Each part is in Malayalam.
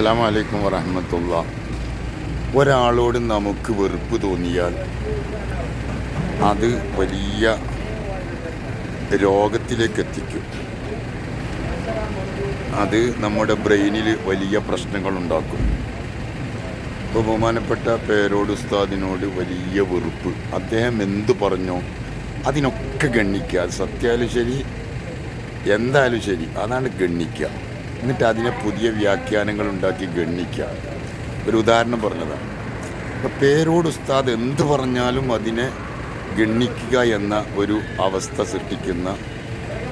അസ്സലാമു അലൈക്കും വറഹ്മത്തുള്ളാഹി. ഒരാളോട് നമുക്ക് വെറുപ്പ് തോന്നിയാൽ അത് വലിയ രോഗത്തിലേക്ക് എത്തിക്കും. അത് നമ്മുടെ ബ്രെയിനിൽ വലിയ പ്രശ്നങ്ങളുണ്ടാക്കും. ഇപ്പോൾ ബഹുമാനപ്പെട്ട പേരോട് ഉസ്താദിനോട് വലിയ വെറുപ്പ്, അദ്ദേഹം എന്തു പറഞ്ഞോ അതിനൊക്കെ ഗണ്ണിക്കുക. അത് സത്യമായാലും ശരി എന്തായാലും ശരി അതാണ് ഗണ്ണിക്കുക. എന്നിട്ട് അതിനെ പുതിയ വ്യാഖ്യാനങ്ങൾ ഉണ്ടാക്കി ഗണ്ണിക്കുക. ഒരു ഉദാഹരണം പറഞ്ഞതാണ്. ഇപ്പോൾ പേരോട് ഉസ്താദ് എന്ത് പറഞ്ഞാലും അതിനെ ഗണ്ണിക്കുക എന്ന ഒരു അവസ്ഥ സൃഷ്ടിക്കുന്ന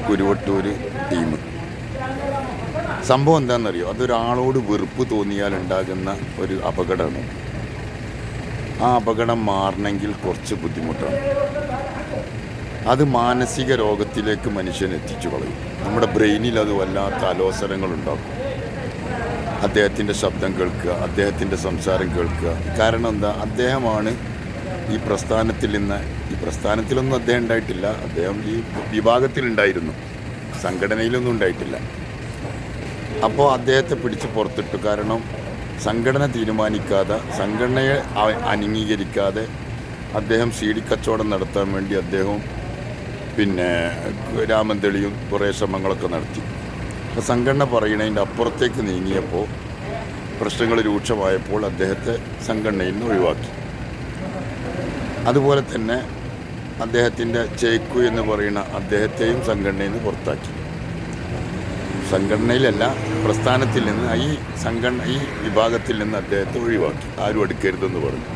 കുരുവട്ടൂർ ടീം. സംഭവം എന്താണെന്നറിയോ? അതൊരാളോട് വെറുപ്പ് തോന്നിയാൽ ഉണ്ടാകുന്ന ഒരു അപകടമാണ്. ആ അപകടം മാറണമെങ്കിൽ കുറച്ച് ബുദ്ധിമുട്ടാണ്. അത് മാനസിക രോഗത്തിലേക്ക് മനുഷ്യനെ എത്തിച്ചു കളയും. നമ്മുടെ ബ്രെയിനിൽ അത് വല്ലാത്ത അലോസരങ്ങളുണ്ടാക്കും. അദ്ദേഹത്തിൻ്റെ ശബ്ദം കേൾക്കുക, അദ്ദേഹത്തിൻ്റെ സംസാരം കേൾക്കുക. കാരണം എന്താ? അദ്ദേഹമാണ് ഈ പ്രസ്ഥാനത്തിലൊന്നും അദ്ദേഹം ഉണ്ടായിട്ടില്ല. അദ്ദേഹം ഈ വിഭാഗത്തിലുണ്ടായിരുന്നു, സംഘടനയിലൊന്നും ഉണ്ടായിട്ടില്ല. അപ്പോൾ അദ്ദേഹത്തെ പിടിച്ച് പുറത്തിട്ടു. കാരണം സംഘടന തീരുമാനിക്കാതെ, സംഘടനയെ അംഗീകരിക്കാതെ അദ്ദേഹം സി ഡി കച്ചവടം നടത്താൻ വേണ്ടി അദ്ദേഹം രാമന്തളിയും കുറേ ശ്രമങ്ങളൊക്കെ നടത്തി. അപ്പോൾ സംഘടന പറയുന്നതിൻ്റെ അപ്പുറത്തേക്ക് നീങ്ങിയപ്പോൾ, പ്രശ്നങ്ങൾ രൂക്ഷമായപ്പോൾ അദ്ദേഹത്തെ സംഘടനയിൽ നിന്ന് ഒഴിവാക്കി. അതുപോലെ തന്നെ അദ്ദേഹത്തിൻ്റെ ചേക്കു എന്ന് പറയുന്ന അദ്ദേഹത്തെയും സംഘടനയിൽ നിന്ന് പുറത്താക്കി. സംഘടനയിലല്ല, പ്രസ്ഥാനത്തിൽ നിന്ന്, ഈ വിഭാഗത്തിൽ നിന്ന് അദ്ദേഹത്തെ ഒഴിവാക്കി. ആരും എടുക്കരുതെന്ന് പറഞ്ഞു.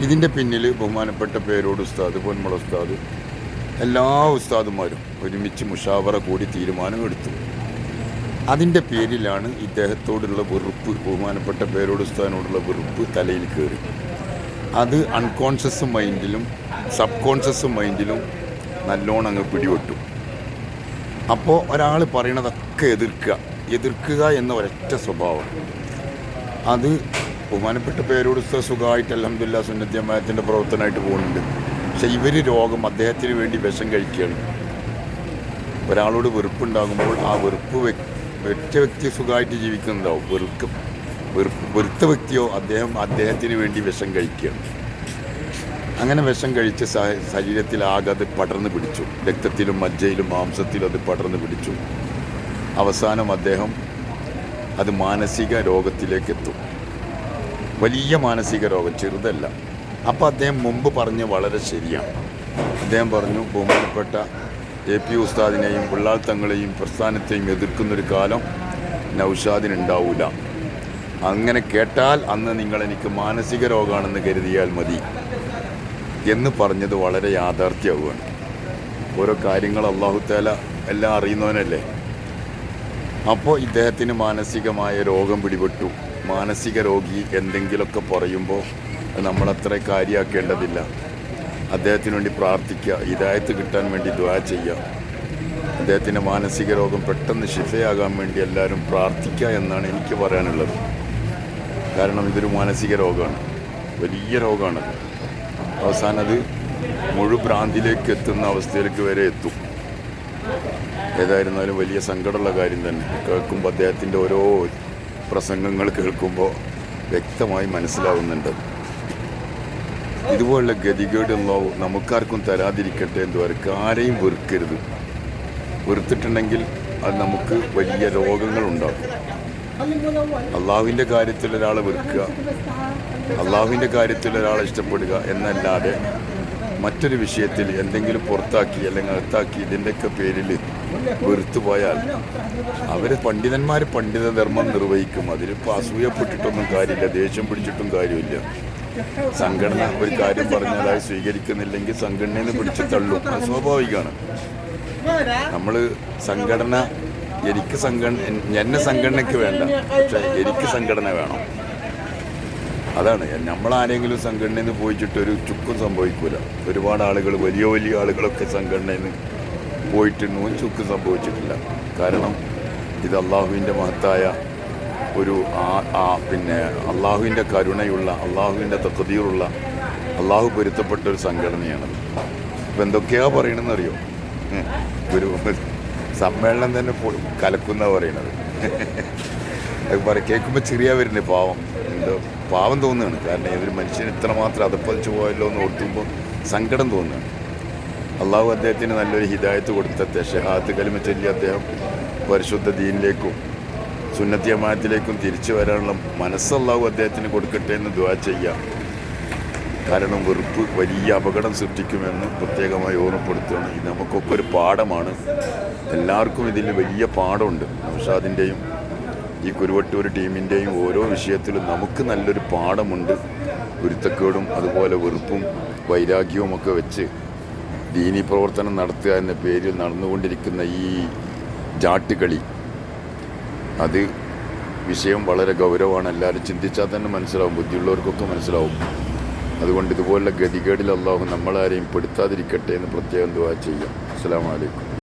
ഇതിൻ്റെ പിന്നിൽ ബഹുമാനപ്പെട്ട പേരോട് ഉസ്താദ്, പൊന്മള ഉസ്താദ്, എല്ലാ ഉസ്താദുമാരും ഒരുമിച്ച് മുഷാവറ കൂടി തീരുമാനമെടുത്തു. അതിൻ്റെ പേരിലാണ് ഇദ്ദേഹത്തോടുള്ള വെറുപ്പ്, ബഹുമാനപ്പെട്ട പേരോട് ഉസ്താദിനോടുള്ള വെറുപ്പ് തലയിൽ കയറി. അത് അൺകോൺഷ്യസ് മൈൻഡിലും സബ് കോൺഷ്യസ് മൈൻഡിലും നല്ലോണം അങ്ങ് പിടിപെട്ടു. അപ്പോൾ ഒരാൾ പറയണതൊക്കെ എതിർക്കുക എന്ന ഒരൊറ്റ സ്വഭാവം. അത് ബഹുമാനപ്പെട്ട പേരോട് ഉസ്താദ് സുഖമായിട്ട് അൽഹംദുലില്ലാഹ് സുന്നത്തി ജമാഅത്തിൻ്റെ പ്രവർത്തനമായിട്ട് പോകുന്നുണ്ട്. പക്ഷെ ഇവർ രോഗം അദ്ദേഹത്തിന് വേണ്ടി വിഷം കഴിക്കുകയാണ്. ഒരാളോട് വെറുപ്പുണ്ടാകുമ്പോൾ ആ വെറുപ്പ് വ്യക്തി സുഖമായിട്ട് ജീവിക്കുന്നുണ്ടാവും. വെറുത്ത വ്യക്തിയോ അദ്ദേഹത്തിന് വേണ്ടി വിഷം കഴിക്കുകയാണ്. അങ്ങനെ വിഷം കഴിച്ച് ശരീരത്തിലാകെ അത് പടർന്നു പിടിച്ചു. രക്തത്തിലും മജ്ജയിലും മാംസത്തിലും അത് പടർന്നു പിടിച്ചു. അവസാനം അദ്ദേഹം അത് മാനസിക രോഗത്തിലേക്ക് എത്തും. വലിയ മാനസിക രോഗം, ചെറുതല്ല. അപ്പോൾ അദ്ദേഹം മുമ്പ് പറഞ്ഞ് വളരെ ശരിയാണ്. അദ്ദേഹം പറഞ്ഞു, ബഹുമാനപ്പെട്ട AP ഉസ്താദിനെയും പുള്ളാൾ തങ്ങളെയും പ്രസ്ഥാനത്തെയും എതിർക്കുന്നൊരു കാലം നൗഷാദിനുണ്ടാവില്ല. അങ്ങനെ കേട്ടാൽ അന്ന് നിങ്ങളെനിക്ക് മാനസിക രോഗമാണെന്ന് കരുതിയാൽ മതി എന്ന് പറഞ്ഞത് വളരെ യാഥാർത്ഥ്യമാവുകയാണ്. ഓരോ കാര്യങ്ങൾ അല്ലാഹു തആല എല്ലാം അറിയുന്നവനല്ലേ. അപ്പോൾ ഇദ്ദേഹത്തിന് മാനസികമായ രോഗം പിടിപെട്ടു. മാനസിക രോഗി എന്തെങ്കിലുമൊക്കെ പറയുമ്പോൾ നമ്മളത്ര കാര്യമാക്കേണ്ടതില്ല. അദ്ദേഹത്തിന് വേണ്ടി പ്രാർത്ഥിക്കുക, ഹിദായത്ത് കിട്ടാൻ വേണ്ടി ദുആ ചെയ്യുക. അദ്ദേഹത്തിൻ്റെ മാനസിക രോഗം പെട്ടെന്ന് ശിഫയാകാൻ വേണ്ടി എല്ലാവരും പ്രാർത്ഥിക്കുക എന്നാണ് എനിക്ക് പറയാനുള്ളത്. കാരണം ഇതൊരു മാനസിക രോഗമാണ്, വലിയ രോഗമാണത്. അവസാനം അത് മുഴുഭ്രാന്തിലേക്ക് എത്തുന്ന അവസ്ഥയിലേക്ക് വരെ എത്തും. ഏതായിരുന്നാലും വലിയ സങ്കടമുള്ള കാര്യം തന്നെ. കേൾക്കുമ്പോൾ അദ്ദേഹത്തിൻ്റെ ഓരോ പ്രസംഗങ്ങൾ കേൾക്കുമ്പോൾ വ്യക്തമായി മനസ്സിലാവുന്നുണ്ട്. ഇതുപോലുള്ള ഗതികേട് നമുക്കാർക്കും തരാതിരിക്കട്ടെ എന്ന് പറയും. ആരെയും വെറുക്കരുത്. വെറുത്തിട്ടുണ്ടെങ്കിൽ അത് നമുക്ക് വലിയ രോഗങ്ങളുണ്ടാക്കും. അള്ളാഹുവിൻ്റെ കാര്യത്തിൽ ഒരാളെ വെറുക്കുക, അള്ളാഹുവിൻ്റെ കാര്യത്തിൽ ഒരാളെ ഇഷ്ടപ്പെടുക എന്നല്ലാതെ മറ്റൊരു വിഷയത്തിൽ എന്തെങ്കിലും പുറത്താക്കി അല്ലെങ്കിൽ അകത്താക്കി ഇതിൻ്റെയൊക്കെ പേരിൽ വെറുത്തു പോയാൽ പണ്ഡിതന്മാർ പണ്ഡിത ധർമ്മം നിർവഹിക്കും. അതിലിപ്പോൾ അസൂയപ്പെട്ടിട്ടൊന്നും കാര്യമില്ല, ദേഷ്യം പിടിച്ചിട്ടും കാര്യമില്ല. സംഘടന ഒരു കാര്യം പറഞ്ഞാൽ അത് സ്വീകരിക്കുന്നില്ലെങ്കിൽ സംഘടനയിൽ നിന്ന് പിടിച്ച് തള്ളും. അത് സ്വാഭാവികമാണ്. നമ്മൾ സംഘടന, എന്നെ സംഘടനയ്ക്ക് വേണ്ട, പക്ഷേ എനിക്ക് സംഘടന വേണം. അതാണ്. നമ്മളാരെങ്കിലും സംഘടനയിൽ നിന്ന് പോയിച്ചിട്ടൊരു ചുക്കും സംഭവിക്കില്ല. ഒരുപാട് ആളുകൾ, വലിയ വലിയ ആളുകളൊക്കെ സംഘടനയിൽ നിന്ന് പോയിട്ടൊന്നും ചുക്കും സംഭവിച്ചിട്ടില്ല. കാരണം ഇത് അള്ളാഹുവിൻ്റെ മഹത്തായ ഒരു അള്ളാഹുവിൻ്റെ കരുണയുള്ള, അള്ളാഹുവിൻ്റെ തഖ്ദീറുള്ള, അള്ളാഹു പൊരുത്തപ്പെട്ട ഒരു സംഘടനയാണത്. ഇപ്പം എന്തൊക്കെയാണ് പറയണമെന്നറിയോ? ഒരു സമ്മേളനം തന്നെ കലക്കുന്ന പറയണത്. അത് പറയും കേൾക്കുമ്പോൾ ചെറിയ വരുന്നത് പാവം എന്തോ പാവം തോന്നുകയാണ്. കാരണം ഏതൊരു മനുഷ്യന് ഇത്രമാത്രം അതപ്പതിച്ച് പോയല്ലോ എന്ന് ഓർത്തുമ്പോൾ സങ്കടം തോന്നുകയാണ്. അള്ളാഹു അദ്ദേഹത്തിന് നല്ലൊരു ഹിദായത്ത് കൊടുത്ത ഷഹാദത്ത് കലിമ ചൊല്ലി അദ്ദേഹം പരിശുദ്ധ ദീനിലേക്കും സുന്നത്തി ജമാഅത്തിലേക്കും തിരിച്ചു വരാനുള്ള മനസ്സ് അള്ളാഹു അദ്ദേഹത്തിന് കൊടുക്കട്ടെ എന്ന് ദുആ ചെയ്യാം. കാരണം വെറുപ്പ് വലിയ അപകടം സൃഷ്ടിക്കുമെന്ന് പ്രത്യേകമായി ഓർമ്മപ്പെടുത്തുകയാണ്. ഇത് നമുക്കൊക്കെ ഒരു പാഠമാണ്. എല്ലാവർക്കും ഇതിൽ വലിയ പാഠമുണ്ട്. നൗഷാദിൻ്റെയും ഈ കുരുവട്ടൂർ ടീമിൻ്റെയും ഓരോ വിഷയത്തിലും നമുക്ക് നല്ലൊരു പാഠമുണ്ട്. ഗുരുത്തക്കേടും അതുപോലെ വെറുപ്പും വൈരാഗ്യവും ഒക്കെ വെച്ച് ദീനീ പ്രവർത്തനം നടത്തുക എന്ന പേരിൽ നടന്നുകൊണ്ടിരിക്കുന്ന ഈ ജാട്ടുകളി, അത് വിഷയം വളരെ ഗൗരവമാണ്. എല്ലാവരും ചിന്തിച്ചാൽ തന്നെ മനസ്സിലാവും, ബുദ്ധിയുള്ളവർക്കൊക്കെ മനസ്സിലാവും. അതുകൊണ്ട് ഇതുപോലുള്ള ഗതികേടിൽ അല്ലാഹു നമ്മളാരെയും പെടുത്താതിരിക്കട്ടെ എന്ന് പ്രത്യേകം ദുആ ചെയ്യാം. അസ്സലാമു അലൈക്കും.